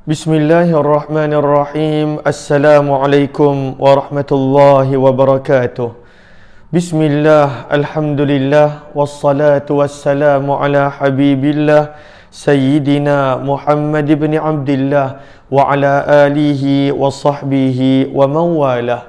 Bismillahirrahmanirrahim. Assalamualaikum warahmatullahi wabarakatuh. Bismillah, alhamdulillah, wassalatu wassalamu ala habibillah Sayyidina Muhammad ibn Abdillah wa ala alihi wa sahbihi wa man walah.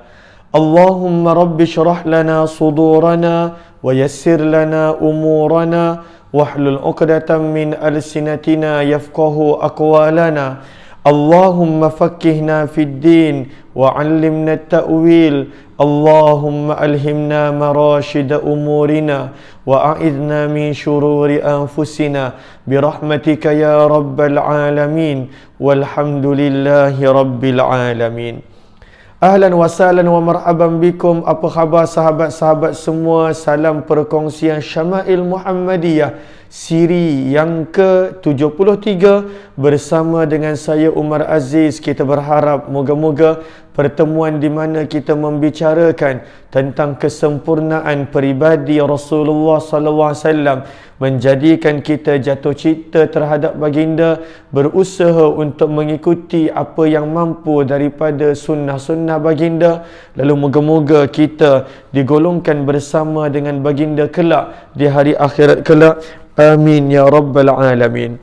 Allahumma rabbi syrah lana sudurana wa yassir lana umurana wahlul uqdatan min alsinatina yafqahu aqwalana. Allahumma fakkihna fid din wa 'allimna at-ta'wil. Allahumma alhimna marashida umurina wa a'idna min shururi anfusina birahmatika ya rabbal alamin walhamdulillahi rabbil alamin. Ahlan wa sahlan wa marhaban bikum. Apa khabar sahabat-sahabat semua? Salam perkongsian Syama'il Muhammadiyah siri yang ke-73 bersama dengan saya Umar Aziz. Kita berharap moga-moga pertemuan di mana kita membicarakan tentang kesempurnaan peribadi Rasulullah sallallahu alaihi wasallam menjadikan kita jatuh cinta terhadap baginda, berusaha untuk mengikuti apa yang mampu daripada sunnah-sunnah baginda, lalu moga-moga kita digolongkan bersama dengan baginda kelak di hari akhirat kelak. Amin ya rabbal alamin.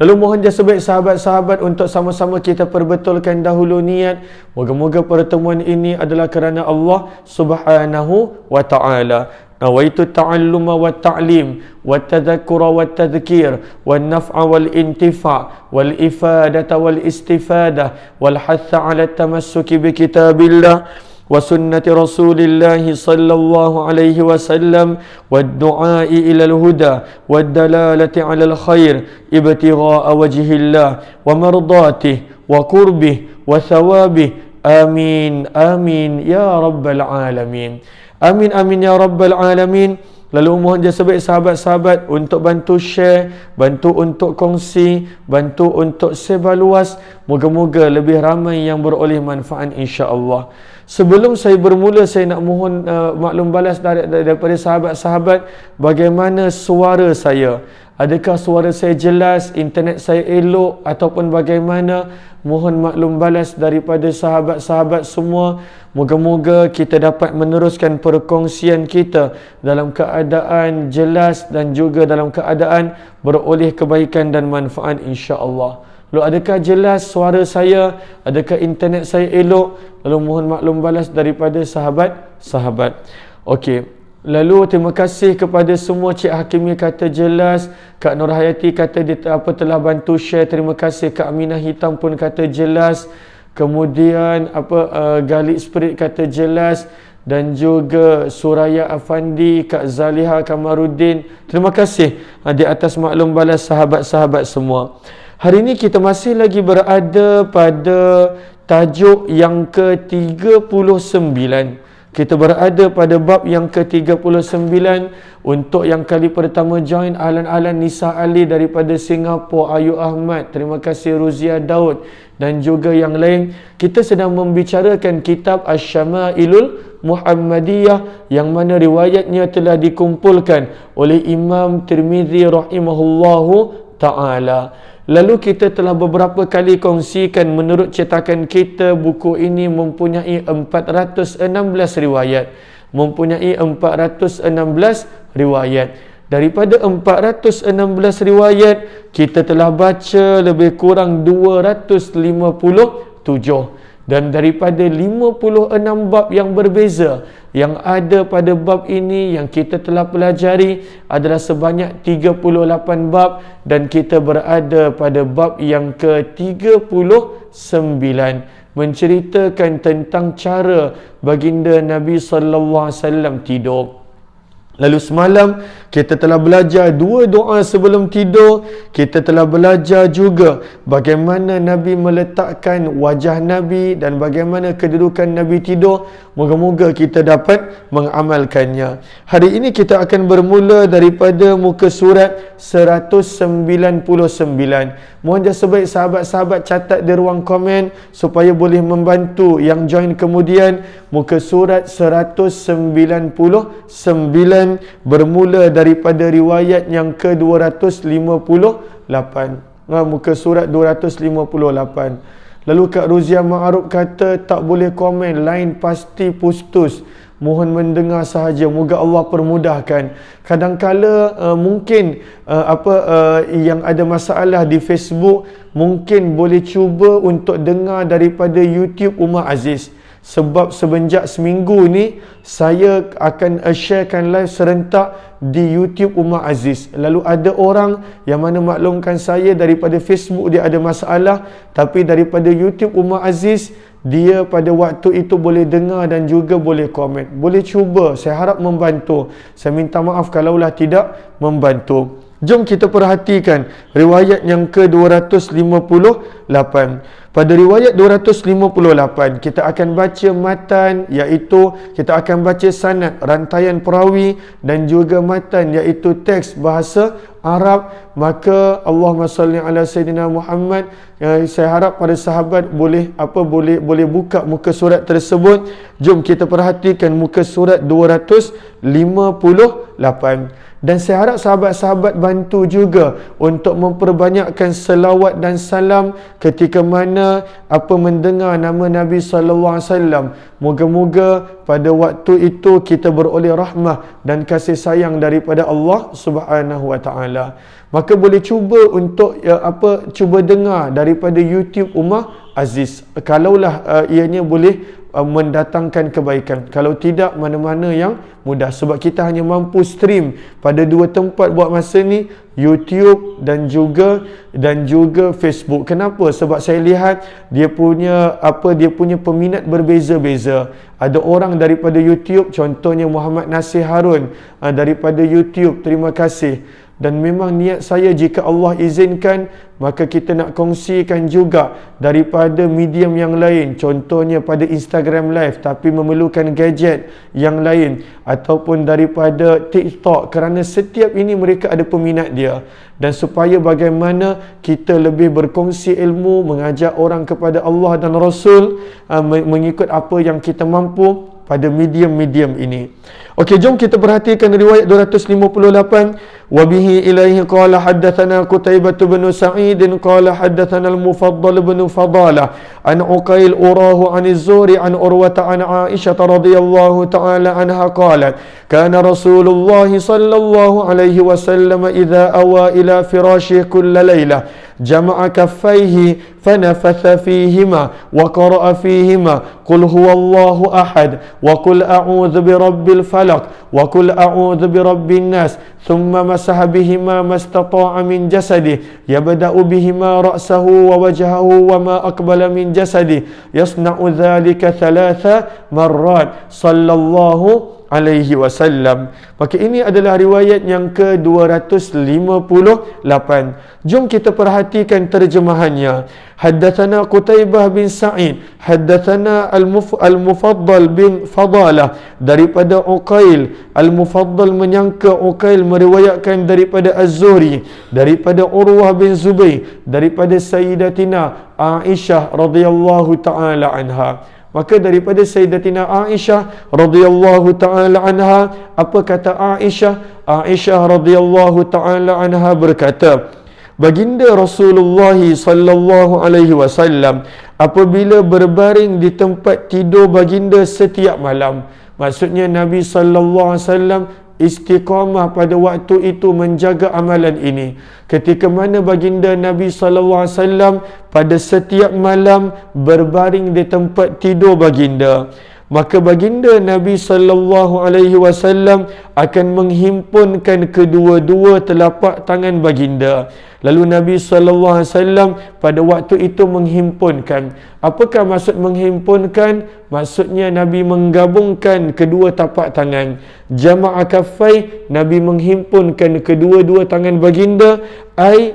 Lalu mohon jasa baik sahabat-sahabat untuk sama-sama kita perbetulkan dahulu niat. Moga-moga pertemuan ini adalah kerana Allah Subhanahu wa ta'ala. Nawaitu ta'alluma wa ta'lim wa tadhakkura wa tadhkir wa naf'a wal intifa' wal ifadata wal istifadah wal hatha 'ala tamassuki bi kitabillah وسنة رسول الله صلى الله عليه وسلم والدعاء إلى الهدى والدلالة على الخير ابتغاء وجه الله ومرضاته وقربه وثوابه آمين آمين يا رب العالمين. Amin amin ya rabbal alamin. Lalu mohon jasa baik sahabat-sahabat untuk bantu share, bantu untuk kongsi, bantu untuk sebar luas. Moga-moga lebih ramai yang beroleh manfaat insya-Allah. Sebelum saya bermula, saya nak mohon maklum balas daripada sahabat-sahabat bagaimana suara saya. Adakah suara saya jelas, internet saya elok ataupun bagaimana? Mohon maklum balas daripada sahabat-sahabat semua. Moga-moga kita dapat meneruskan perkongsian kita dalam keadaan jelas dan juga dalam keadaan beroleh kebaikan dan manfaat insya-Allah. Lalu adakah jelas suara saya? Adakah internet saya elok? Lalu mohon maklum balas daripada sahabat-sahabat. Okey. Lalu terima kasih kepada semua. Cik Hakimi kata jelas, Kak Nur Hayati kata dia telah bantu share. Terima kasih. Kak Aminah Hitam pun kata jelas. Kemudian Galik Spirit kata jelas, dan juga Suraya Afandi, Kak Zaliha Kamaruddin. Terima kasih di atas maklum balas sahabat-sahabat semua. Hari ini kita masih lagi berada pada tajuk yang ke-39. Kita berada pada bab yang ke-39. Untuk yang kali pertama join, Ahlan Nisa Ali daripada Singapura, Ayu Ahmad, terima kasih Ruzia Daud dan juga yang lain. Kita sedang membicarakan kitab Asy-Syama'ilul Muhammadiyah yang mana riwayatnya telah dikumpulkan oleh Imam Tirmizi rahimahullahu ta'ala. Lalu kita telah beberapa kali kongsikan menurut cetakan kita buku ini mempunyai 416 riwayat. Mempunyai 416 riwayat. Daripada 416 riwayat, kita telah baca lebih kurang 257. Dan daripada 56 bab yang berbeza yang ada pada bab ini yang kita telah pelajari adalah sebanyak 38 bab, dan kita berada pada bab yang ke-39 menceritakan tentang cara baginda Nabi sallallahu alaihi wasallam tidur. Lalu semalam kita telah belajar dua doa sebelum tidur. Kita telah belajar juga bagaimana Nabi meletakkan wajah Nabi dan bagaimana kedudukan Nabi tidur. Moga-moga kita dapat mengamalkannya. Hari ini kita akan bermula daripada muka surat 199. Mohon jasa baik sahabat-sahabat catat di ruang komen supaya boleh membantu yang join kemudian. Muka surat 199 bermula daripada riwayat yang ke-258. muka surat 258. Lalu Kak Ruzia Ma'aruf kata tak boleh komen, lain pasti pustus. Mohon mendengar sahaja, moga Allah permudahkan. Kadang-kala mungkin yang ada masalah di Facebook, mungkin boleh cuba untuk dengar daripada YouTube Umar Aziz. Sebab semenjak seminggu ni saya akan sharekan live serentak di YouTube Umar Aziz. Lalu ada orang yang mana maklumkan saya daripada Facebook dia ada masalah, tapi daripada YouTube Umar Aziz dia pada waktu itu boleh dengar dan juga boleh komen. Boleh cuba, saya harap membantu. Saya minta maaf kalaulah tidak membantu. Jom kita perhatikan riwayat yang ke-258. Pada riwayat 258, kita akan baca matan, iaitu kita akan baca sanad, rantaian perawi, dan juga matan, iaitu teks bahasa Arab. Maka Allahumma salli ala Sayyidina Muhammad. Saya harap para sahabat boleh buka muka surat tersebut. Jom kita perhatikan muka surat 258. Dan saya harap sahabat-sahabat bantu juga untuk memperbanyakkan selawat dan salam ketika mana mendengar nama Nabi SAW. Moga-moga pada waktu itu kita beroleh rahmah dan kasih sayang daripada Allah Subhanahu Wa Taala. Maka boleh cuba untuk cuba dengar daripada YouTube Umar Aziz. Kalaulah ianya boleh mendatangkan kebaikan. Kalau tidak, mana-mana yang mudah. Sebab kita hanya mampu stream pada dua tempat buat masa ni, YouTube dan juga Facebook. Kenapa? Sebab saya lihat dia punya peminat berbeza-beza. Ada orang daripada YouTube, contohnya Muhammad Nasir Harun daripada YouTube. Terima kasih. Dan memang niat saya, jika Allah izinkan, maka kita nak kongsikan juga daripada medium yang lain, contohnya pada Instagram Live tapi memerlukan gadget yang lain, ataupun daripada TikTok, kerana setiap ini mereka ada peminat dia. Dan supaya bagaimana kita lebih berkongsi ilmu, mengajak orang kepada Allah dan Rasul, mengikut apa yang kita mampu pada medium-medium ini. Okey, jom kita perhatikan riwayat 258. Wa bihi ilaihi qala haddatsana Qutaibah bin Sa'id qala haddatsana al-Mufaddal bin Fadalah an Uqail urahu an az-Zuhri an Urwata an Aisyah radhiyallahu ta'ala anha qalat kana Rasulullah sallallahu alaihi wasallam idza awa ila firashihi kull laylah jama'a kaffaihi فنفث فيهما وقرأ فيهما قل هو الله أحد وقل أعوذ برب الفلق وقل أعوذ برب الناس ثم مسح بهما ما استطاع من جسده يبدأ بهما رأسه ووجهه وما أقبل من جسده يصنع ذلك 3 مرات صلى الله alaihi wasallam. Maka ini adalah riwayat yang ke-258. Jom kita perhatikan terjemahannya. Haddatsana Qutaibah bin Sa'id, haddatsana al-Mufaddal bin Fadalah daripada Uqail. Al-Mufaddal menyangka Uqail meriwayatkan daripada Az-Zuhri, daripada Urwah bin Zubair, daripada Sayyidatina Aisyah radhiyallahu taala anha. Maka daripada Sayyidatina Aisyah radhiyallahu taala anha, apa kata Aisyah? Aisyah radhiyallahu taala anha berkata, baginda Rasulullah sallallahu alaihi wasallam apabila berbaring di tempat tidur baginda setiap malam, maksudnya Nabi sallallahu alaihi wasallam istiqamah pada waktu itu menjaga amalan ini. Ketika mana baginda Nabi SAW pada setiap malam berbaring di tempat tidur baginda, maka baginda Nabi SAW akan menghimpunkan kedua-dua telapak tangan baginda. Lalu Nabi SAW pada waktu itu menghimpunkan. Apakah maksud menghimpunkan? Maksudnya Nabi menggabungkan kedua tapak tangan. Jama'a kaffai, Nabi menghimpunkan kedua-dua tangan baginda.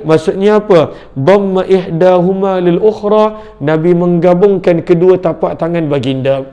Maksudnya apa? Dhamma ihdahuma lil ukhra, Nabi menggabungkan kedua tapak tangan baginda.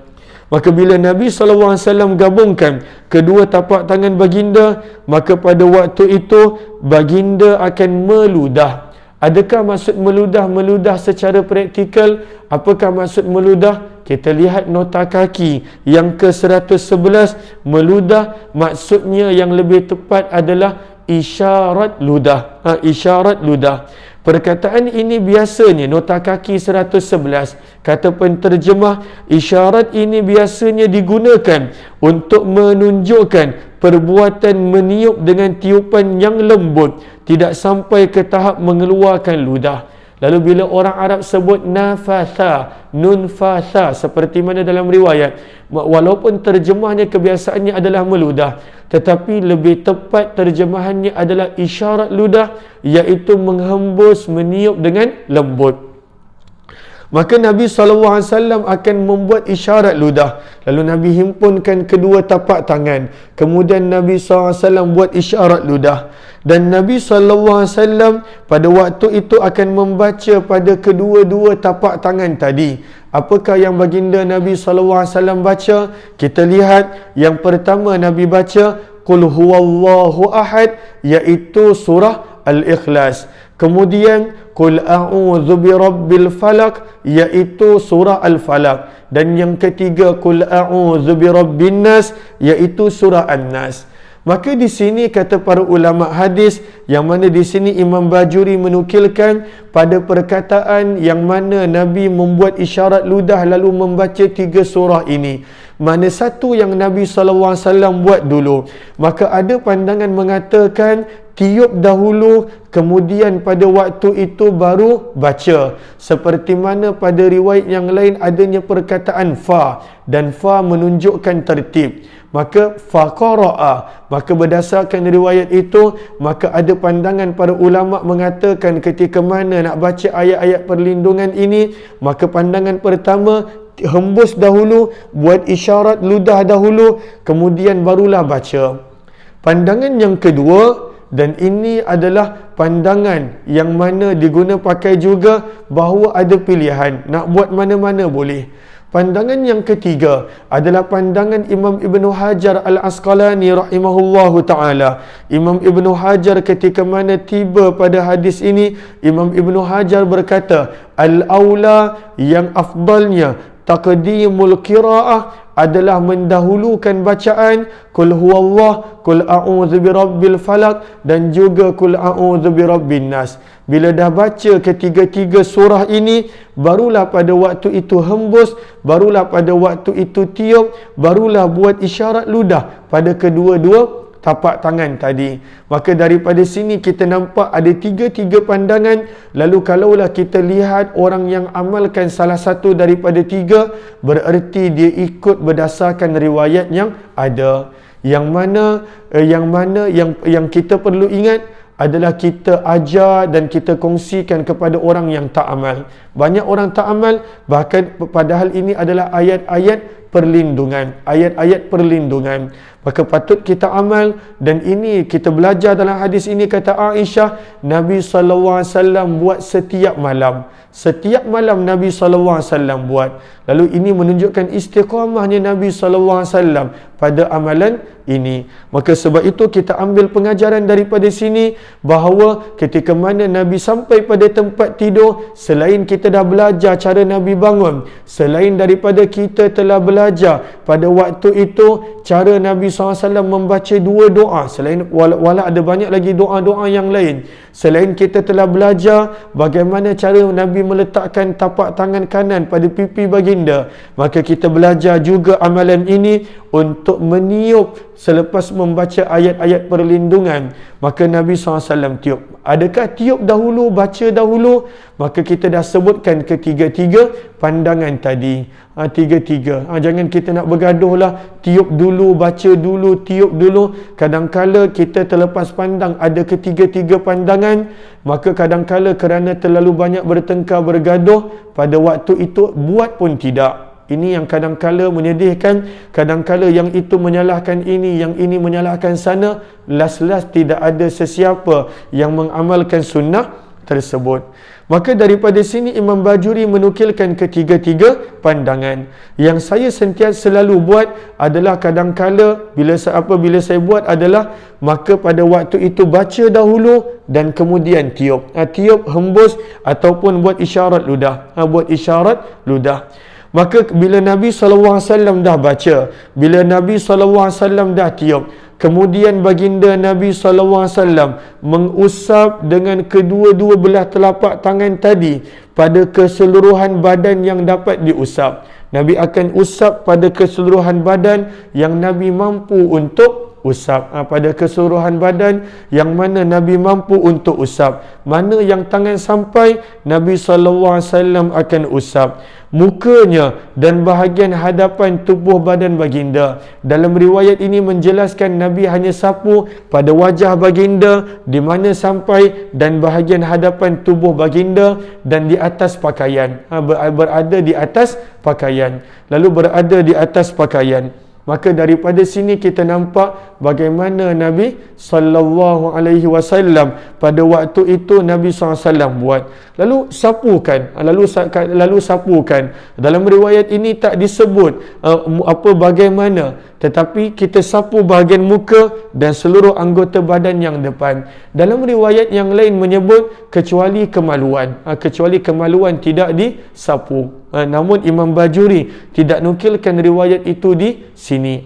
Maka bila Nabi SAW gabungkan kedua tapak tangan baginda, maka pada waktu itu baginda akan meludah. Adakah maksud meludah? Meludah secara praktikal, apakah maksud meludah? Kita lihat nota kaki yang ke-111. Meludah maksudnya yang lebih tepat adalah isyarat ludah. Isyarat ludah. Perkataan ini biasanya nota kaki 111 kata penterjemah, isyarat ini biasanya digunakan untuk menunjukkan perbuatan meniup dengan tiupan yang lembut, tidak sampai ke tahap mengeluarkan ludah. Lalu bila orang Arab sebut nafatha, nunfatha, seperti mana dalam riwayat, walaupun terjemahnya kebiasaannya adalah meludah, tetapi lebih tepat terjemahannya adalah isyarat ludah, iaitu menghembus, meniup dengan lembut. Maka Nabi SAW akan membuat isyarat ludah. Lalu Nabi himpunkan kedua tapak tangan. Kemudian Nabi SAW buat isyarat ludah. Dan Nabi SAW pada waktu itu akan membaca pada kedua-dua tapak tangan tadi. Apakah yang baginda Nabi SAW baca? Kita lihat yang pertama Nabi baca Qul huwallahu ahad, iaitu surah Al-Ikhlas. Kemudian Qul a'udzu birabbil falaq, iaitu surah Al-Falaq. Dan yang ketiga Qul a'udzu birabbin nas, iaitu surah An-Nas. Maka di sini kata para ulama hadis, yang mana di sini Imam Bajuri menukilkan pada perkataan yang mana Nabi membuat isyarat ludah lalu membaca 3 surah ini. Mana satu yang Nabi SAW buat dulu. Maka ada pandangan mengatakan tiup dahulu, kemudian pada waktu itu baru baca. Seperti mana pada riwayat yang lain adanya perkataan fa, dan fa menunjukkan tertib. Maka faqara'a, maka berdasarkan riwayat itu, maka ada pandangan para ulama mengatakan ketika mana nak baca ayat-ayat perlindungan ini, maka pandangan pertama hembus dahulu, buat isyarat ludah dahulu, kemudian barulah baca. Pandangan yang kedua, dan ini adalah pandangan yang mana diguna pakai juga, bahawa ada pilihan, nak buat mana-mana boleh. Pandangan yang ketiga adalah pandangan Imam Ibn Hajar Al-Asqalani rahimahullahu ta'ala. Imam Ibn Hajar ketika mana tiba pada hadis ini, Imam Ibn Hajar berkata, al-awla, yang afdalnya taqdimul qira'ah, adalah mendahulukan bacaan Qul huwallah, Qul a'udzu birabbil falaq, dan juga Qul a'udzu birabbin nas. Bila dah baca ketiga-tiga surah ini, barulah pada waktu itu hembus, barulah pada waktu itu tiup, barulah buat isyarat ludah pada kedua-dua tapak tangan tadi. Maka daripada sini kita nampak ada tiga pandangan. Lalu kalaulah kita lihat orang yang amalkan salah satu daripada tiga, bererti dia ikut berdasarkan riwayat yang ada. Yang kita perlu ingat adalah kita ajar dan kita kongsikan kepada orang yang tak amal. Banyak orang tak amal, bahkan padahal ini adalah ayat-ayat perlindungan, ayat-ayat perlindungan. Maka patut kita amal. Dan ini kita belajar dalam hadis ini, kata Aisyah, Nabi SAW buat setiap malam. Setiap malam Nabi SAW buat. Lalu ini menunjukkan istiqamahnya Nabi SAW pada amalan ini. Maka sebab itu kita ambil pengajaran daripada sini, bahawa ketika mana Nabi sampai pada tempat tidur, selain kita dah belajar cara Nabi bangun, selain daripada kita telah belajar pada waktu itu cara Nabi SAW membaca 2 doa, selain wala ada banyak lagi doa-doa yang lain, selain kita telah belajar bagaimana cara Nabi meletakkan tapak tangan kanan pada pipi baginda, maka kita belajar juga amalan ini untuk meniup selepas membaca ayat-ayat perlindungan. Maka Nabi SAW tiup. Adakah tiup dahulu, baca dahulu? Maka kita dah sebutkan ketiga-tiga pandangan tadi. Tiga-tiga. Jangan kita nak bergaduh lah. Tiup dulu, baca dulu, tiup dulu. Kadangkala kita terlepas pandang ada ketiga-tiga pandangan. Maka kadangkala kerana terlalu banyak bertengkar, bergaduh, pada waktu itu buat pun tidak. Ini yang kadangkala menyedihkan. Kadangkala yang itu menyalahkan ini, yang ini menyalahkan sana. Last tidak ada sesiapa yang mengamalkan sunnah tersebut. Maka daripada sini Imam Bajuri menukilkan ketiga-tiga pandangan. Yang saya sentiasa selalu buat adalah kadangkala bila saya buat adalah, maka pada waktu itu baca dahulu dan kemudian tiup. Tiup, hembus ataupun buat isyarat ludah. Buat isyarat ludah. Maka bila Nabi SAW dah baca, bila Nabi SAW dah tiup, Kemudian baginda Nabi SAW mengusap dengan kedua-dua belah telapak tangan tadi pada keseluruhan badan yang dapat diusap. Nabi akan usap pada keseluruhan badan yang Nabi mampu untuk usap, pada keseluruhan badan yang mana Nabi mampu untuk usap. Mana yang tangan sampai, Nabi SAW akan usap mukanya dan bahagian hadapan tubuh badan baginda. Dalam riwayat ini menjelaskan Nabi hanya sapu pada wajah baginda, di mana sampai dan bahagian hadapan tubuh baginda dan di atas pakaian, berada di atas pakaian, lalu berada di atas pakaian. Maka daripada sini kita nampak bagaimana Nabi sallallahu alaihi wasallam pada waktu itu Nabi SAW buat. Lalu sapukan, lalu sapukan. Dalam riwayat ini tak disebut bagaimana, tetapi kita sapu bahagian muka dan seluruh anggota badan yang depan. Dalam riwayat yang lain menyebut kecuali kemaluan, tidak disapu. Namun Imam Bajuri tidak nukilkan riwayat itu di sini.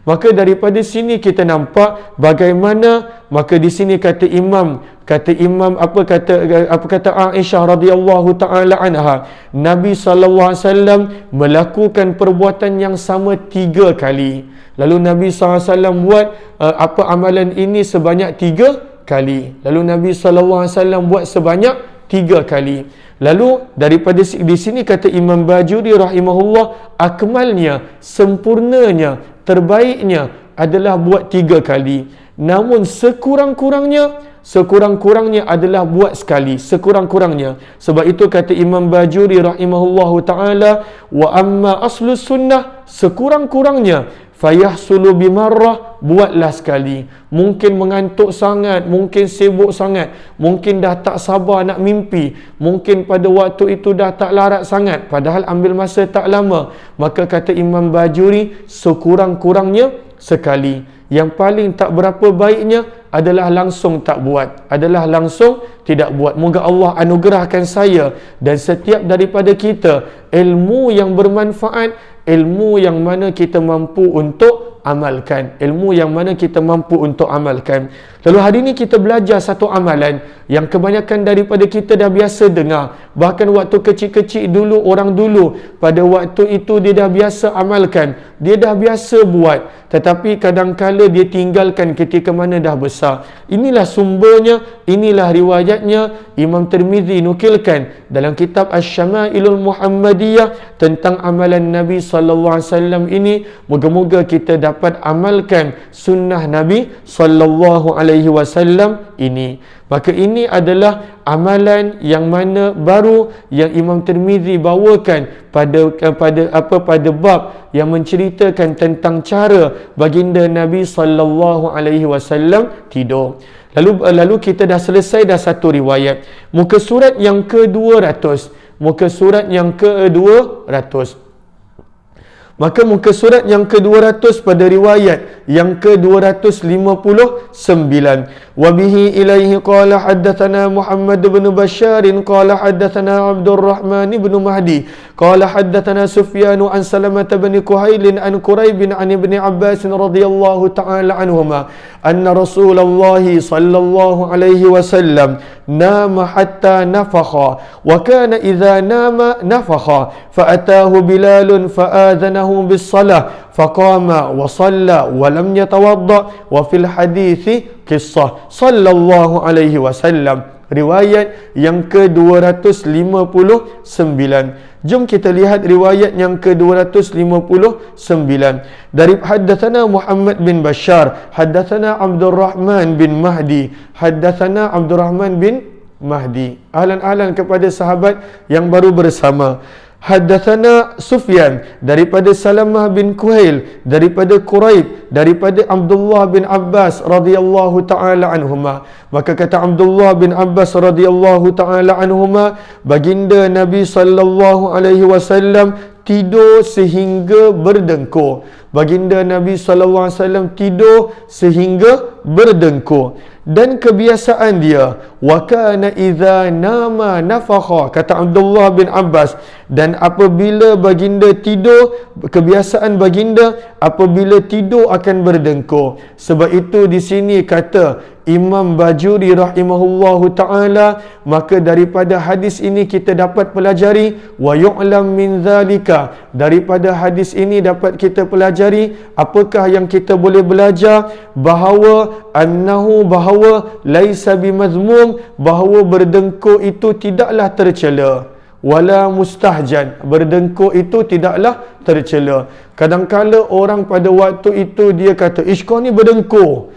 Maka daripada sini kita nampak bagaimana, maka di sini kata Imam Aisyah radhiyallahu taala anha, Nabi sallallahu alaihi wasallam melakukan perbuatan yang sama 3 kali. Lalu Nabi SAW buat amalan ini sebanyak 3 kali. Lalu Nabi SAW buat sebanyak 3 kali. Lalu daripada di sini kata Imam Bajuri rahimahullah, akmalnya, sempurnanya, terbaiknya adalah buat 3 kali. Namun sekurang-kurangnya adalah buat sekali, sekurang-kurangnya. Sebab itu kata Imam Bajuri rahimahullahu taala, wa amma aslu sunnah, sekurang-kurangnya fayahsulu bimarrah, buatlah sekali. Mungkin mengantuk sangat, mungkin sibuk sangat, mungkin dah tak sabar nak mimpi, mungkin pada waktu itu dah tak larat sangat, padahal ambil masa tak lama. Maka kata Imam Bajuri, sekurang-kurangnya sekali. Yang paling tak berapa baiknya adalah langsung tak buat, adalah langsung tidak buat. Moga Allah anugerahkan saya dan setiap daripada kita ilmu yang bermanfaat, ilmu yang mana kita mampu untuk amalkan, Lalu hari ini kita belajar satu amalan yang kebanyakan daripada kita dah biasa dengar. Bahkan waktu kecil-kecil dulu, orang dulu pada waktu itu dia dah biasa amalkan, dia dah biasa buat, tetapi kadang-kala dia tinggalkan ketika mana dah besar. Inilah sumbernya, inilah riwayatnya. Imam Tirmizi nukilkan dalam kitab Asy-Syama'ilul Muhammadiyah tentang amalan Nabi sallallahu alaihi wasallam ini. Moga-moga kita dapat amalkan sunnah Nabi sallallahu alaihi wasallam ini. Maka ini adalah amalan yang mana baru yang Imam Tirmizi bawakan pada bab yang menceritakan tentang cara baginda Nabi sallallahu alaihi wasallam tidur. Lalu kita dah selesai dah satu riwayat. Muka surat yang ke-200. Maka muka surat yang ke-200 pada riwayat yang ke-259. Wabihi ilaihi qala haddathana Muhammad bin Bashar qala haddathana Abdul Rahman bin Mahdi qala haddathana Sufyan an Salamah bin Kuhail an Quraib an Ibn Abbas radhiyallahu ta'ala anhuma anna Rasulullah sallallahu alaihi wasallam nama hatta nafakha wa kana idza nama nafakha fa atahu Bilal fa adhanahu bis salah faqama wa shalla wa lam yatawadda wa fil hadithi qissah sallallahu alaihi wasallam. Riwayat yang ke-259. Jom kita lihat riwayat yang ke-259. Dari haddatsana Muhammad bin Bashar, haddatsana Abdurrahman bin Mahdi, haddatsana Abdurrahman bin Mahdi. Ahlan-ahlan kepada sahabat yang baru bersama. Haddatsana Sufyan daripada Salamah bin Kuhail, daripada Quraib, daripada Abdullah bin Abbas radhiyallahu taala anhuma. Maka kata Abdullah bin Abbas radhiyallahu taala anhuma, baginda Nabi sallallahu alaihi wasallam tidur sehingga berdengkur. Baginda Nabi SAW tidur sehingga berdengkur. Dan kebiasaan dia, wa kana idza nama nafakha, kata Abdullah bin Abbas, dan apabila baginda tidur, kebiasaan baginda apabila tidur akan berdengkur. Sebab itu di sini kata Imam Bajuri rahimahullahu ta'ala, maka daripada hadis ini kita dapat pelajari, wa yu'lam min zalika, daripada hadis ini dapat kita pelajari, apakah yang kita boleh belajar, bahawa bahawa laisa bimazmum, bahawa berdengkur itu tidaklah tercela, wala mustahjan, berdengkur itu tidaklah tercela. Kadang-kala orang pada waktu itu dia kata, kau ni berdengkur,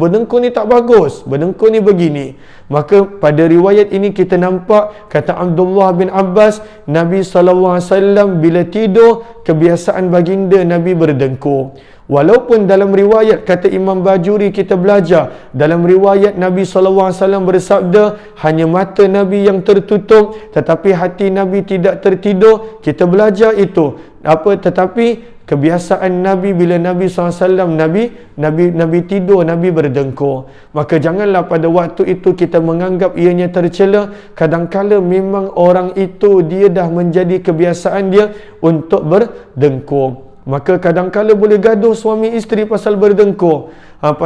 berdengkur ni tak bagus, berdengkur ni begini. Maka pada riwayat ini kita nampak, kata Abdullah bin Abbas, Nabi SAW bila tidur, kebiasaan baginda Nabi berdengkur. Walaupun dalam riwayat, kata Imam Bajuri, kita belajar dalam riwayat Nabi SAW bersabda, hanya mata Nabi yang tertutup tetapi hati Nabi tidak tertidur. Kita belajar itu tetapi kebiasaan Nabi bila Nabi SAW Nabi tidur, Nabi berdengkur. Maka janganlah pada waktu itu kita menganggap ianya tercela. Kadang-kala memang orang itu dia dah menjadi kebiasaan dia untuk berdengkur. Maka kadang-kala boleh gaduh suami isteri pasal berdengkur.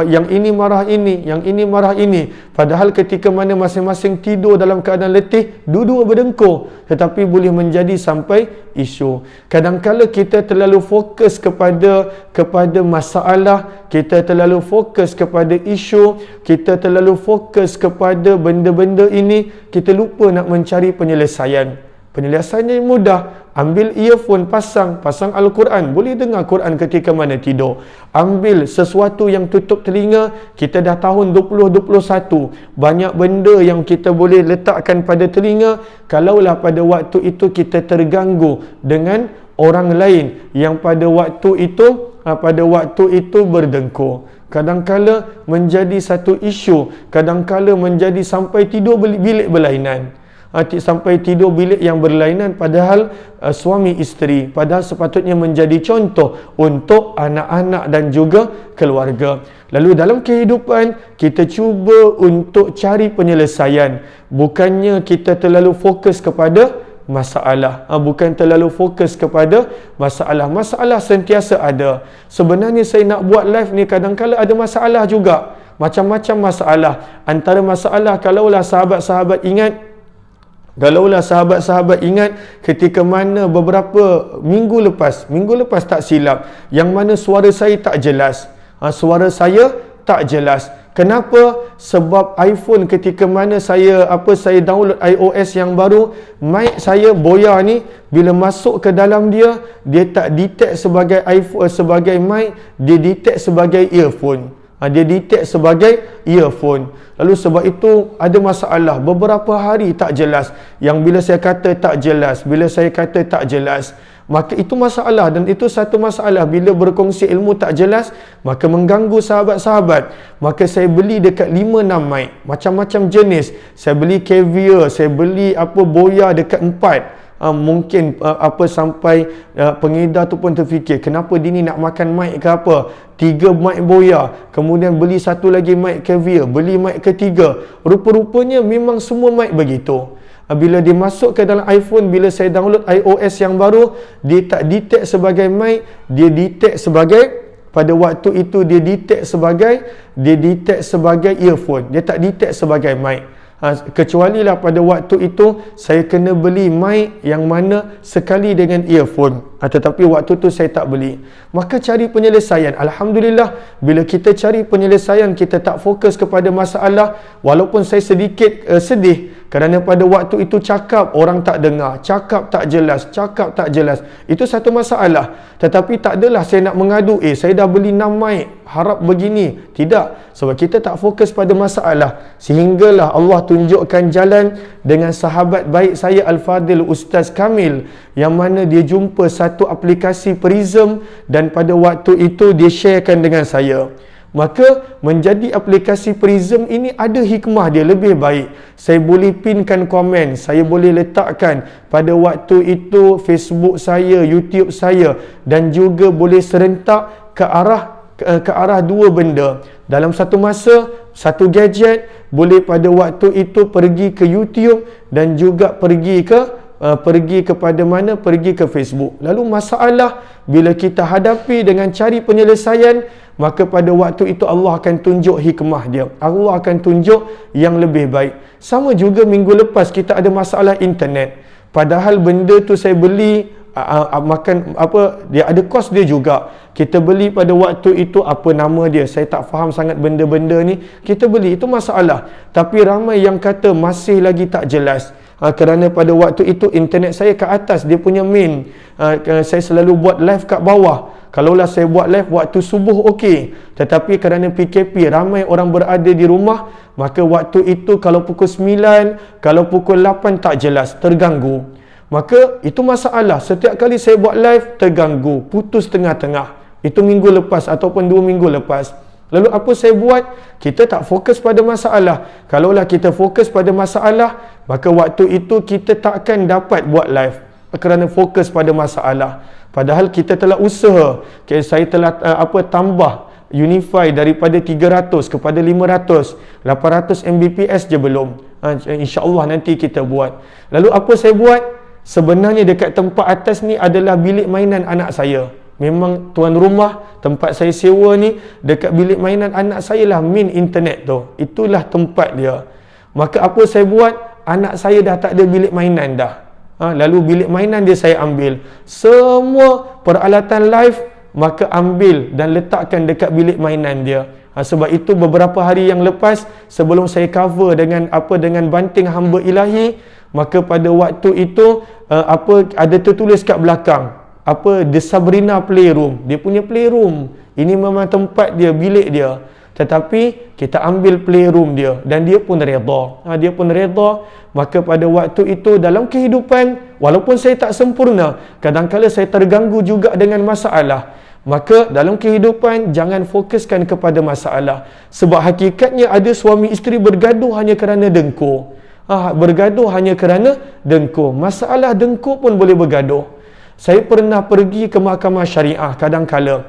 Yang ini marah ini, yang ini marah ini. Padahal ketika mana masing-masing tidur dalam keadaan letih, dua-dua berdengkur. Tetapi boleh menjadi sampai isu. Kadang-kala kita terlalu fokus kepada masalah, kita terlalu fokus kepada isu, kita terlalu fokus kepada benda-benda ini, kita lupa nak mencari penyelesaian. Penyelesaiannya mudah. Ambil earphone, pasang Al-Quran, boleh dengar Quran ketika mana tidur. Ambil sesuatu yang tutup telinga. Kita dah tahun 2021, banyak benda yang kita boleh letakkan pada telinga. Kalaulah pada waktu itu kita terganggu dengan orang lain yang pada waktu itu berdengkur, kadang-kala menjadi satu isu, kadang-kala menjadi sampai tidur bilik berlainan. Sampai tidur bilik yang berlainan, padahal suami isteri, padahal sepatutnya menjadi contoh untuk anak-anak dan juga keluarga. Lalu dalam kehidupan kita cuba untuk cari penyelesaian, bukannya kita terlalu fokus kepada masalah. Bukan terlalu fokus kepada masalah sentiasa ada. Sebenarnya saya nak buat live ni, kadang-kala ada masalah juga, macam-macam masalah. Antara masalah, kalaulah sahabat-sahabat ingat ketika mana beberapa minggu lepas tak silap, yang mana suara saya tak jelas. Kenapa? Sebab iPhone ketika mana saya download iOS yang baru, mic saya boya ni bila masuk ke dalam dia tak detect sebagai iPhone, sebagai mic, dia detect sebagai earphone. Dia detect sebagai earphone. Lalu sebab itu ada masalah, beberapa hari tak jelas. Yang bila saya kata tak jelas, maka itu masalah. Dan itu satu masalah, bila berkongsi ilmu tak jelas, maka mengganggu sahabat-sahabat. Maka saya beli dekat 5-6 mic, macam-macam jenis. Saya beli Caviar, saya beli boya dekat 4. Mungkin sampai pengedar tu pun terfikir, kenapa dia ni nak makan mic ke apa? 3 mic boya, kemudian beli satu lagi mic Caviar, beli mic ketiga. Rupa-rupanya memang semua mic begitu. Bila dia masuk ke dalam iPhone, bila saya download iOS yang baru, dia tak detect sebagai mic, dia detect sebagai, pada waktu itu dia detect sebagai earphone, dia tak detect sebagai mic. Kecuali lah pada waktu itu saya kena beli mic yang mana sekali dengan earphone, tetapi waktu tu saya tak beli. Maka cari penyelesaian. Alhamdulillah, bila kita cari penyelesaian, kita tak fokus kepada masalah. Walaupun saya sedikit sedih kerana pada waktu itu cakap orang tak dengar, cakap tak jelas, itu satu masalah. Tetapi tak adalah saya nak mengadu, saya dah beli 6 mic, harap begini. Tidak, sebab kita tak fokus pada masalah. Sehinggalah Allah tunjukkan jalan dengan sahabat baik saya Al-Fadil Ustaz Kamil, yang mana dia jumpa satu aplikasi Prism, dan pada waktu itu dia sharekan dengan saya. Maka menjadi aplikasi Prism ini ada hikmah dia lebih baik. Saya boleh pinkan komen, saya boleh letakkan pada waktu itu Facebook saya, YouTube saya, dan juga boleh serentak ke arah dua benda. Dalam satu masa, satu gadget boleh pada waktu itu pergi ke YouTube dan juga pergi kepada mana? Pergi ke Facebook. Lalu masalah bila kita hadapi dengan cari penyelesaian, maka pada waktu itu Allah akan tunjuk hikmah dia. Allah akan tunjuk yang lebih baik. Sama juga minggu lepas kita ada masalah internet. Padahal benda tu saya beli dia ada kos dia juga. Kita beli pada waktu itu apa nama dia, saya tak faham sangat benda-benda ni. Kita beli, itu masalah. Tapi ramai yang kata masih lagi tak jelas. Kerana pada waktu itu internet saya ke atas, dia punya main. Saya selalu buat live kat bawah. Kalaulah saya buat live waktu subuh okey. Tetapi kerana PKP, ramai orang berada di rumah, maka waktu itu kalau pukul 9, kalau pukul 8 tak jelas, terganggu. Maka itu masalah. Setiap kali saya buat live, terganggu, putus tengah-tengah. Itu minggu lepas ataupun 2 minggu lepas. Lalu apa saya buat? Kita tak fokus pada masalah. Kalaulah kita fokus pada masalah, maka waktu itu kita takkan dapat buat live. Kerana fokus pada masalah. Padahal kita telah usaha. Saya telah tambah Unify daripada 300 kepada 500. 800 Mbps je belum. InsyaAllah nanti kita buat. Lalu apa saya buat? Sebenarnya dekat tempat atas ni adalah bilik mainan anak saya. Memang tuan rumah tempat saya sewa ni, dekat bilik mainan anak saya lah main internet tu. Itulah tempat dia. Maka apa saya buat? Anak saya dah tak ada bilik mainan dah. Lalu bilik mainan dia saya ambil. Semua peralatan live, maka ambil dan letakkan dekat bilik mainan dia. Sebab itu beberapa hari yang lepas, sebelum saya cover dengan banting hamba ilahi, maka pada waktu itu ada tertulis kat belakang The Sabrina Playroom. Dia punya playroom. Ini memang tempat dia, bilik dia. Tetapi kita ambil playroom dia dan dia pun redha. Maka pada waktu itu dalam kehidupan, walaupun saya tak sempurna, kadang-kadang saya terganggu juga dengan masalah. Maka dalam kehidupan jangan fokuskan kepada masalah. Sebab hakikatnya ada suami isteri bergaduh hanya kerana dengkur. Masalah dengkur pun boleh bergaduh. Saya pernah pergi ke mahkamah syariah kadang-kala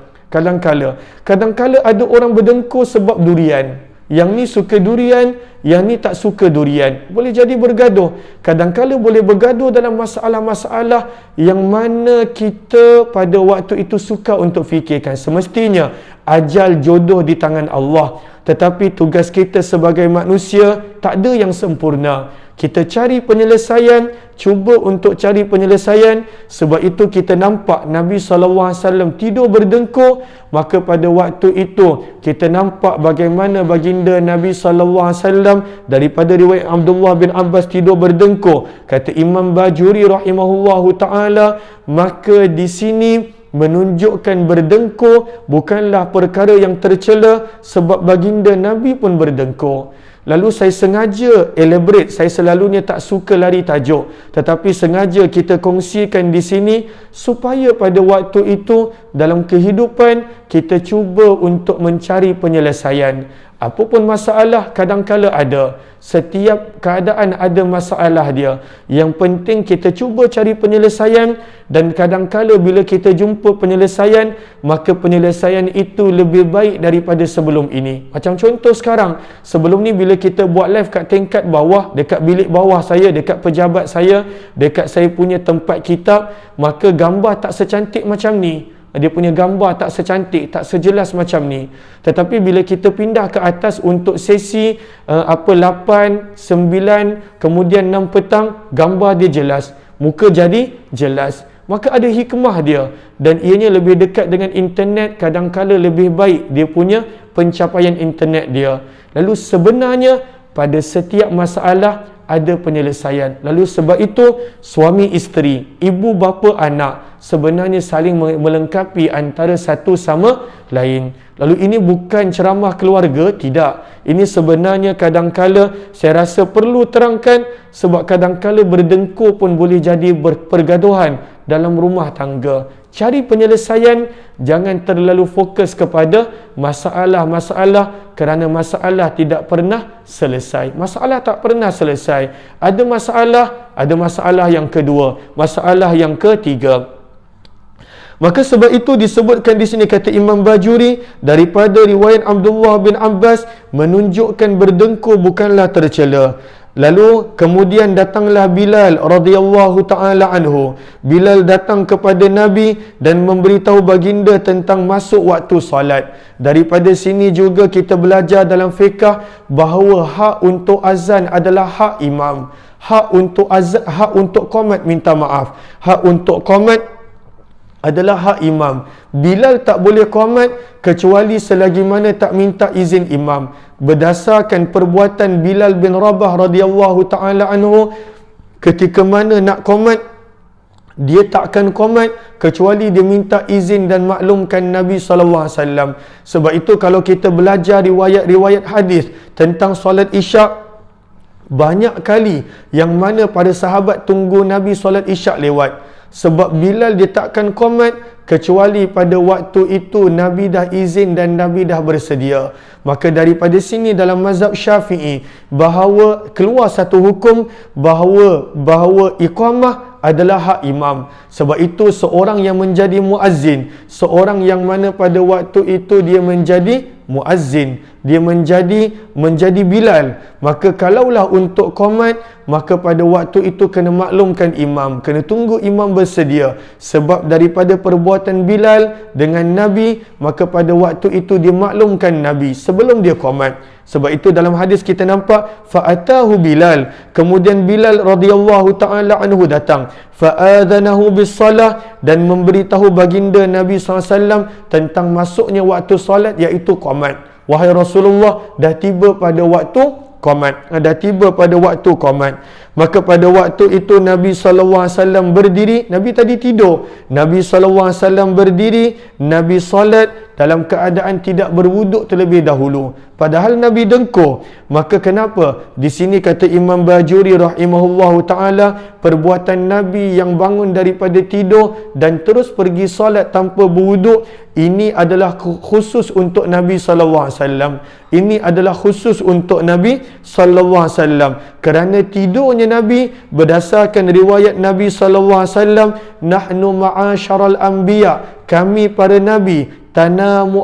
ada orang berdengkur sebab durian. Yang ni suka durian, yang ni tak suka durian. Boleh jadi bergaduh. Kadang-kala boleh bergaduh dalam masalah-masalah yang mana kita pada waktu itu suka untuk fikirkan. Semestinya ajal jodoh di tangan Allah. Tetapi tugas kita sebagai manusia tak ada yang sempurna. Kita cari penyelesaian, cuba untuk cari penyelesaian. Sebab itu kita nampak Nabi SAW tidur berdengkur. Maka pada waktu itu kita nampak bagaimana baginda Nabi SAW daripada riwayat Abdullah bin Abbas tidur berdengkur. Kata Imam Bajuri rahimahullahu ta'ala, maka di sini menunjukkan berdengkur bukanlah perkara yang tercela, sebab baginda Nabi pun berdengkur. Lalu saya sengaja elaborate, saya selalunya tak suka lari tajuk, tetapi sengaja kita kongsikan di sini supaya pada waktu itu dalam kehidupan kita cuba untuk mencari penyelesaian. Apapun masalah kadang-kala ada. Setiap keadaan ada masalah dia. Yang penting kita cuba cari penyelesaian, dan kadang-kala bila kita jumpa penyelesaian, maka penyelesaian itu lebih baik daripada sebelum ini. Macam contoh sekarang, sebelum ni bila kita buat live kat tingkat bawah, dekat bilik bawah saya, dekat pejabat saya, dekat saya punya tempat kitab, maka gambar tak secantik macam ni. Dia punya gambar tak secantik, tak sejelas macam ni. Tetapi bila kita pindah ke atas untuk sesi 8, 9, kemudian 6 petang, gambar dia jelas, muka jadi jelas. Maka ada hikmah dia, dan ianya lebih dekat dengan internet. Kadang-kala lebih baik dia punya pencapaian internet dia. Lalu sebenarnya pada setiap masalah ada penyelesaian. Lalu sebab itu suami isteri, ibu bapa anak sebenarnya saling melengkapi antara satu sama lain. Lalu ini bukan ceramah keluarga, tidak. Ini sebenarnya kadang-kala saya rasa perlu terangkan, sebab kadang-kala berdengkur pun boleh jadi pergaduhan dalam rumah tangga. cari penyelesaian, jangan terlalu fokus kepada masalah-masalah, kerana masalah tidak pernah selesai. Masalah tak pernah selesai. Ada masalah yang kedua, masalah yang ketiga. Maka sebab itu disebutkan di sini, kata Imam Bajuri, daripada riwayat Abdullah bin Abbas, menunjukkan berdengkur bukanlah tercela. Lalu kemudian datanglah Bilal radhiyallahu taala anhu. Bilal datang kepada Nabi dan memberitahu baginda tentang masuk waktu solat. Daripada sini juga kita belajar dalam fiqh bahawa hak untuk azan adalah hak imam. Hak untuk azan, hak untuk qomat minta maaf. Hak untuk qomat adalah hak imam. Bilal tak boleh qomat kecuali selagi mana tak minta izin imam. Berdasarkan perbuatan Bilal bin Rabah radhiyallahu taala anhu, ketika mana nak qomat, dia takkan qomat kecuali dia minta izin dan maklumkan Nabi SAW. Sebab itu kalau kita belajar riwayat-riwayat hadis tentang solat isyak, banyak kali yang mana para sahabat tunggu Nabi solat isyak lewat. Sebab Bilal dia takkan qomat kecuali pada waktu itu Nabi dah izin dan Nabi dah bersedia. Maka daripada sini dalam mazhab Syafi'i bahawa keluar satu hukum bahawa iqamah adalah hak imam. Sebab itu seorang yang menjadi muazzin, seorang yang mana pada waktu itu dia menjadi muazzin, dia menjadi Bilal, maka kalaulah untuk qomat, maka pada waktu itu kena maklumkan imam, kena tunggu imam bersedia. Sebab daripada perbuatan Bilal dengan Nabi, maka pada waktu itu dia maklumkan Nabi sebelum dia qomat. Sebab itu dalam hadis kita nampak fa'atahu Bilal, kemudian Bilal radhiyallahu taala anhu datang, fa'adhanahu bis-salah, dan memberitahu baginda Nabi SAW tentang masuknya waktu solat, iaitu qomat. Wahai Rasulullah, dah tiba pada waktu qomat, dah tiba pada waktu qomat. Maka pada waktu itu Nabi SAW berdiri. Nabi tadi tidur, Nabi SAW berdiri, Nabi solat dalam keadaan tidak berwuduk terlebih dahulu, padahal Nabi dengkur. Maka kenapa? Di sini kata Imam Bajuri rahimahullahu taala, perbuatan Nabi yang bangun daripada tidur dan terus pergi solat tanpa berwuduk, ini adalah khusus untuk Nabi SAW. Ini adalah khusus untuk Nabi SAW. Kerana tidurnya Nabi, berdasarkan riwayat Nabi SAW, nahnu ma'asyaral anbiya, kami para Nabi, tanamu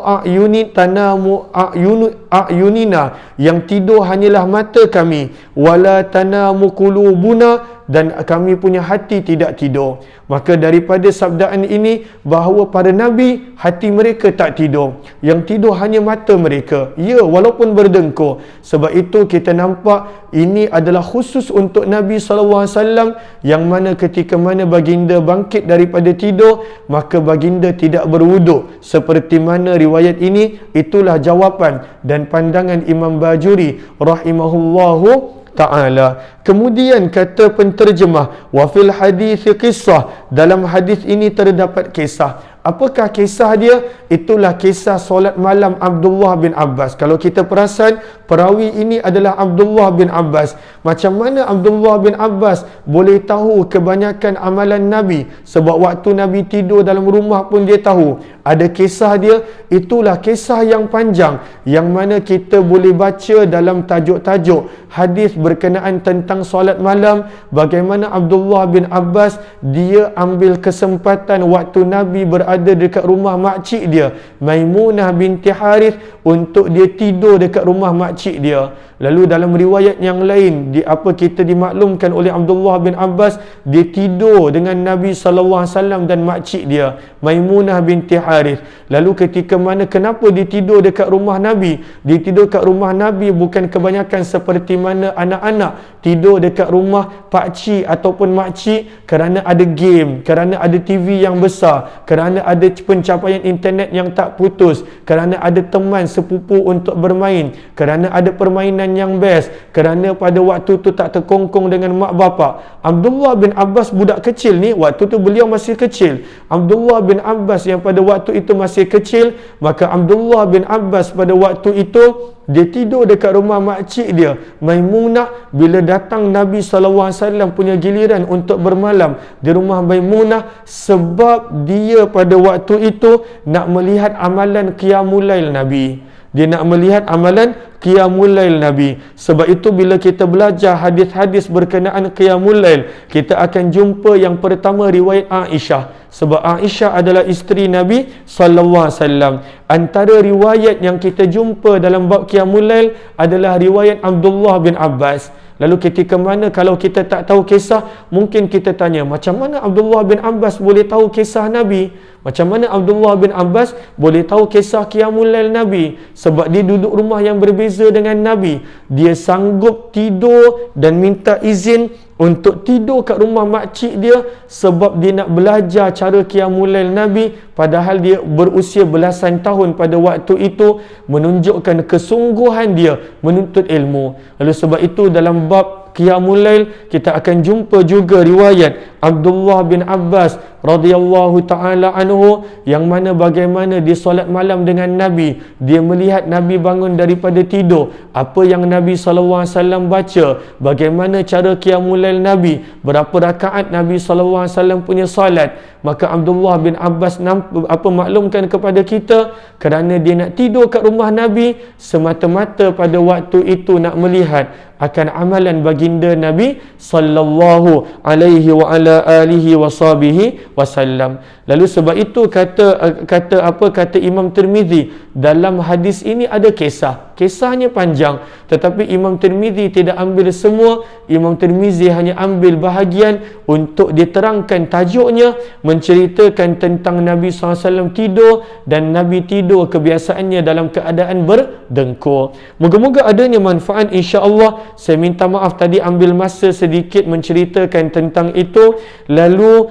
a'yunina, yang tidur hanyalah mata kami, wala tanamu qulubuna, dan kami punya hati tidak tidur. Maka daripada sabdaan ini bahawa para Nabi hati mereka tak tidur, yang tidur hanya mata mereka, ya, walaupun berdengkur. Sebab itu kita nampak ini adalah khusus untuk Nabi SAW, yang mana ketika mana baginda bangkit daripada tidur, maka baginda tidak berwuduk. Seperti mana riwayat ini, itulah jawapan dan pandangan Imam Bajuri rahimahullahu ta'ala. Kemudian kata penterjemah, wa fil hadis qissah, dalam hadis ini terdapat kisah. Apakah kisah dia? Itulah kisah solat malam Abdullah bin Abbas. Kalau kita perasan, perawi ini adalah Abdullah bin Abbas. Macam mana Abdullah bin Abbas boleh tahu kebanyakan amalan Nabi? Sebab waktu Nabi tidur dalam rumah pun dia tahu. Ada kisah dia. Itulah kisah yang panjang, yang mana kita boleh baca dalam tajuk-tajuk hadis berkenaan tentang solat malam. Bagaimana Abdullah bin Abbas, dia ambil kesempatan waktu Nabi berada dekat rumah makcik dia, Maimunah binti Harith, untuk dia tidur dekat rumah makcik dia. Lalu dalam riwayat yang lain, kita dimaklumkan oleh Abdullah bin Abbas, dia tidur dengan Nabi SAW dan makcik dia, Maimunah binti Harith. Lalu ketika mana, kenapa dia tidur dekat rumah Nabi? Dia tidur dekat rumah Nabi bukan kebanyakan seperti mana anak-anak tidur dekat rumah pakcik ataupun makcik, kerana ada game, kerana ada TV yang besar, kerana ada pencapaian internet yang tak putus, kerana ada teman sepupu untuk bermain, kerana ada permainan yang best, kerana pada waktu tu tak terkongkong dengan mak bapak. Abdullah bin Abbas budak kecil ni, waktu tu beliau masih kecil. Abdullah bin Abbas yang pada waktu waktu itu masih kecil, maka Abdullah bin Abbas pada waktu itu dia tidur dekat rumah makcik dia Maimunah. Bila datang Nabi SAW punya giliran untuk bermalam di rumah Maimunah, sebab dia pada waktu itu nak melihat amalan qiyamul lail Nabi. Dia nak melihat amalan qiyamul lail Nabi. Sebab itu bila kita belajar hadis-hadis berkenaan qiyamul lail, kita akan jumpa yang pertama riwayat Aisyah. Sebab Aisyah adalah isteri Nabi SAW. Antara riwayat yang kita jumpa dalam bab qiyamul lail adalah riwayat Abdullah bin Abbas. Lalu ketika mana kalau kita tak tahu kisah, mungkin kita tanya, macam mana Abdullah bin Abbas boleh tahu kisah Nabi? Macam mana Abdullah bin Abbas boleh tahu kisah qiyamul lail Nabi? Sebab dia duduk rumah yang berbeza dengan Nabi. Dia sanggup tidur dan minta izin untuk tidur kat rumah makcik dia sebab dia nak belajar cara qiyamul lail Nabi, padahal dia berusia belasan tahun pada waktu itu, menunjukkan kesungguhan dia menuntut ilmu. Lalu sebab itu dalam bab qiyamul lail kita akan jumpa juga riwayat Abdullah bin Abbas radhiyallahu taala anhu, yang mana bagaimana dia solat malam dengan Nabi. Dia melihat Nabi bangun daripada tidur, apa yang Nabi SAW baca, bagaimana cara qiyamul lail Nabi, berapa rakaat Nabi SAW punya solat. Maka Abdullah bin Abbas maklumkan kepada kita, kerana dia nak tidur kat rumah Nabi semata-mata pada waktu itu nak melihat akan amalan baginda Nabi sallallahu alaihi wa ala alihi wasallam. Lalu sebab itu kata Imam Tirmizi, dalam hadis ini ada kisahnya panjang, tetapi Imam Tirmizi tidak ambil semua. Imam Tirmizi hanya ambil bahagian untuk diterangkan tajuknya, menceritakan tentang Nabi SAW tidur, dan Nabi tidur kebiasaannya dalam keadaan berdengkur. Moga-moga adanya manfaat, insya-Allah. Saya minta maaf tadi ambil masa sedikit menceritakan tentang itu. Lalu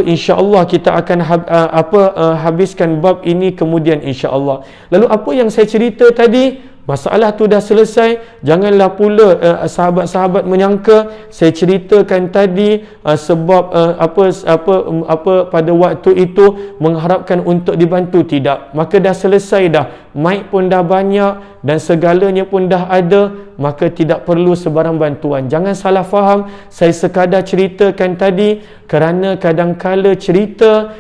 insya-Allah kita akan habiskan bab ini kemudian, insya-Allah. Lalu apa yang saya cerita tadi, masalah tu dah selesai. Janganlah pula sahabat-sahabat menyangka saya ceritakan tadi sebab pada waktu itu mengharapkan untuk dibantu. Tidak. Maka dah selesai dah. Mic pun dah banyak dan segalanya pun dah ada, maka tidak perlu sebarang bantuan. Jangan salah faham, saya sekadar ceritakan tadi kerana kadang-kala cerita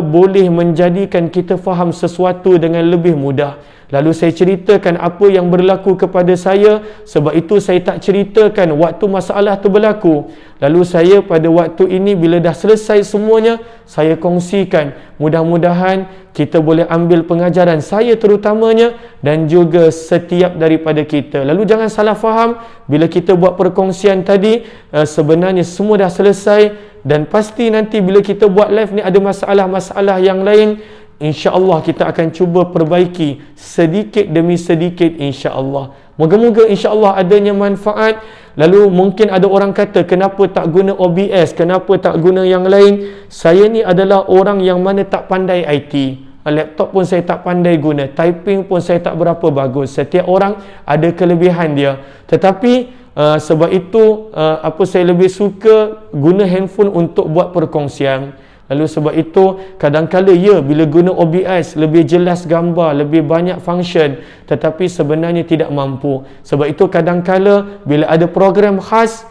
boleh menjadikan kita faham sesuatu dengan lebih mudah. Lalu saya ceritakan apa yang berlaku kepada saya, sebab itu saya tak ceritakan waktu masalah tu berlaku. Lalu saya pada waktu ini bila dah selesai semuanya, saya kongsikan. Mudah-mudahan kita boleh ambil pengajaran, saya terutamanya dan juga setiap daripada kita. Lalu jangan salah faham bila kita buat perkongsian tadi, sebenarnya semua dah selesai, dan pasti nanti bila kita buat live ni ada masalah-masalah yang lain. InsyaAllah kita akan cuba perbaiki sedikit demi sedikit, insyaAllah. Moga-moga insyaAllah adanya manfaat. Lalu mungkin ada orang kata, kenapa tak guna OBS, kenapa tak guna yang lain? Saya ni adalah orang yang mana tak pandai IT. Laptop pun saya tak pandai guna, typing pun saya tak berapa bagus. Setiap orang ada kelebihan dia. Tetapi sebab itu saya lebih suka guna handphone untuk buat perkongsian. Lalu sebab itu kadang-kala bila guna OBS lebih jelas gambar, lebih banyak function, tetapi sebenarnya tidak mampu. Sebab itu kadang-kala bila ada program khas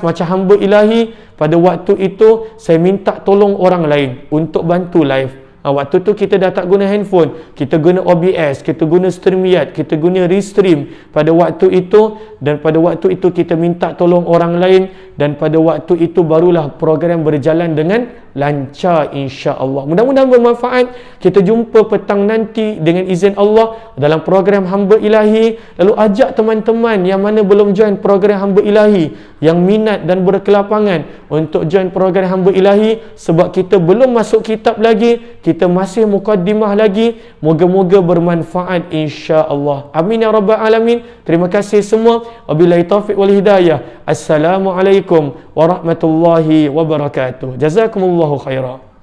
macam hamba ilahi, pada waktu itu saya minta tolong orang lain untuk bantu live. Waktu tu kita dah tak guna handphone, kita guna OBS, kita guna StreamYard, kita guna Restream pada waktu itu, dan pada waktu itu kita minta tolong orang lain, dan pada waktu itu barulah program berjalan dengan lancar, insya-Allah. Mudah-mudahan bermanfaat. Kita jumpa petang nanti dengan izin Allah dalam program Hamba Ilahi. Lalu ajak teman-teman yang mana belum join program Hamba Ilahi, yang minat dan berkelapangan untuk join program Hamba Ilahi, sebab kita belum masuk kitab lagi, kita masih mukaddimah lagi. Moga-moga bermanfaat, insya-Allah. Amin ya rabbal alamin. Terima kasih semua. Wabillahi taufiq wal hidayah. Assalamualaikum warahmatullahi wabarakatuh. Jazakumullahu khairan.